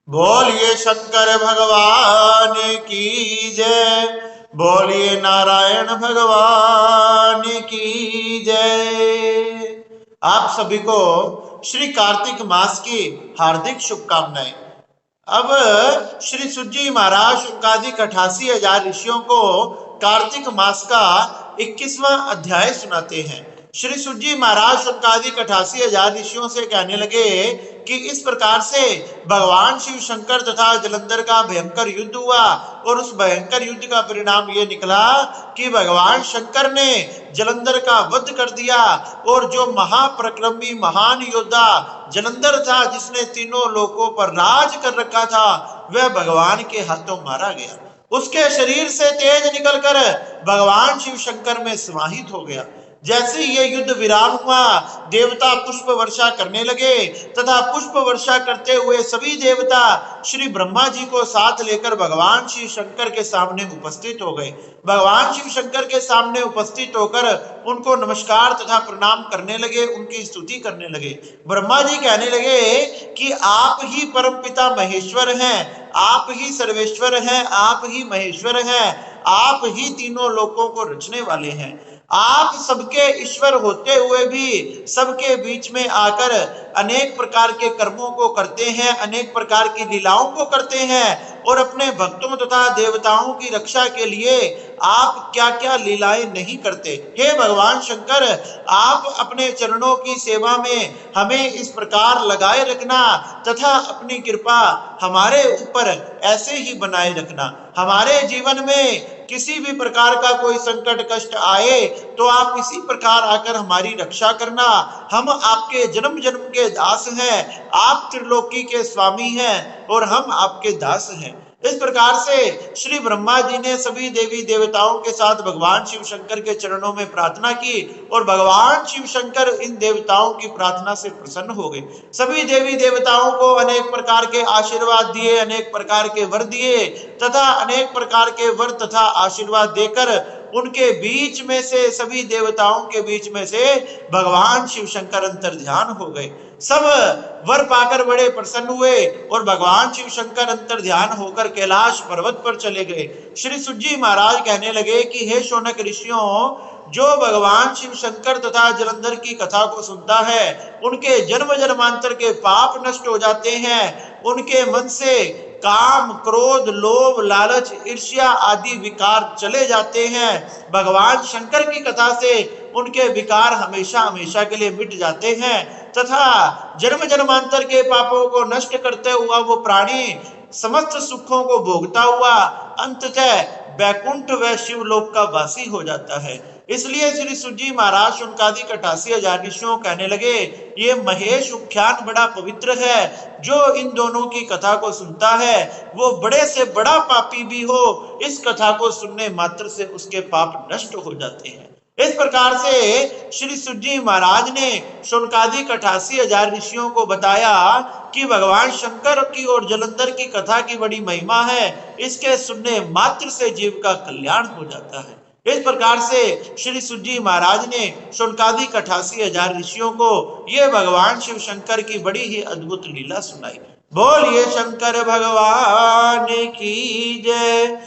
बोलिए शंकर भगवान की जय। बोलिए नारायण भगवान की जय। आप सभी को श्री कार्तिक मास की हार्दिक शुभकामनाएं। अब श्री सुजी महाराज शुकादिक 88,000 ऋषियों को कार्तिक मास का 21वां अध्याय सुनाते हैं। श्री सुजी महाराज शुकादिक 88,000 ऋषियों से कहने लगे कि इस प्रकार से भगवान शिव शंकर तथा जलंधर का भयंकर युद्ध हुआ और उस भयंकर युद्ध का परिणाम ये निकला कि भगवान शंकर ने जलंधर का वध कर दिया और जो महापराक्रमी महान योद्धा जलंधर था, जिसने तीनों लोकों पर राज कर रखा था, वह भगवान के हाथों मारा गया। उसके शरीर से तेज निकलकर भगवान शिव शंकर में समाहित हो गया। जैसे ये युद्ध विराम हुआ, देवता पुष्प वर्षा करने लगे तथा पुष्प वर्षा करते हुए सभी देवता श्री ब्रह्मा जी को साथ लेकर भगवान शिव शंकर के सामने उपस्थित हो गए। भगवान शिव शंकर के सामने उपस्थित होकर उनको नमस्कार तथा प्रणाम करने लगे, उनकी स्तुति करने लगे। ब्रह्मा जी कहने लगे कि आप ही परमपिता महेश्वर हैं, आप ही सर्वेश्वर हैं, आप ही महेश्वर हैं, आप ही तीनों लोकों को रचने वाले हैं। आप सबके ईश्वर होते हुए भी सबके बीच में आकर अनेक प्रकार के कर्मों को करते हैं, अनेक प्रकार की लीलाओं को करते हैं और अपने भक्तों तथा देवताओं की रक्षा के लिए आप क्या क्या लीलाएं नहीं करते। हे भगवान शंकर, आप अपने चरणों की सेवा में हमें इस प्रकार लगाए रखना तथा अपनी कृपा हमारे ऊपर ऐसे ही बनाए रखना। हमारे जीवन में किसी भी प्रकार का कोई संकट कष्ट आए तो आप इसी प्रकार आकर हमारी रक्षा करना। हम आपके जन्म जन्म के दास हैं, आप त्रिलोकी के स्वामी हैं और हम आपके दास हैं। इस प्रकार से श्री ब्रह्मा जी ने सभी देवी देवताओं के साथ भगवान शिव शंकर के चरणों में प्रार्थना की और भगवान शिव शंकर इन देवताओं की प्रार्थना से प्रसन्न हो गए। सभी देवी देवताओं को अनेक प्रकार के आशीर्वाद दिए, अनेक प्रकार के वर दिए तथा अनेक प्रकार के वर तथा आशीर्वाद देकर उनके बीच में से, सभी देवताओं के बीच में से भगवान शिव शंकर अंतर ध्यान हो गए। सब वर पाकर बड़े प्रसन्न हुए और भगवान शिव शंकर अंतर ध्यान होकर कैलाश पर्वत पर चले गए। श्री सुजी महाराज कहने लगे कि हे शौनक ऋषियों, जो भगवान शिव शंकर तथा जलंधर की कथा को सुनता है, उनके जन्म जन्मांतर के पाप नष्ट हो जाते हैं, उनके मन से काम क्रोध लोभ लालच ईर्ष्या आदि विकार चले जाते हैं। भगवान शंकर की कथा से उनके विकार हमेशा हमेशा के लिए मिट जाते हैं तथा जन्म जन्मांतर के पापों को नष्ट करते हुआ वो प्राणी समस्त सुखों को भोगता हुआ अंततः बैकुंठ व शिवलोक का वासी हो जाता है। इसलिए श्री सुजी महाराज शुकादिक 88,000 ऋषियों कहने लगे, ये महेश उख्यान बड़ा पवित्र है। जो इन दोनों की कथा को सुनता है वो बड़े से बड़ा पापी भी हो, इस कथा को सुनने मात्र से उसके पाप नष्ट हो जाते हैं। इस प्रकार से श्री सुजी महाराज ने शुकादिक 88,000 ऋषियों को बताया कि भगवान शंकर की और जलंधर की कथा की बड़ी महिमा है, इसके सुनने मात्र से जीव का कल्याण हो जाता है। इस प्रकार से श्री सुजी महाराज ने शुकादिक 88,000 ऋषियों को ये भगवान शिव शंकर की बड़ी ही अद्भुत लीला सुनाई। बोलिए शंकर भगवान की जय।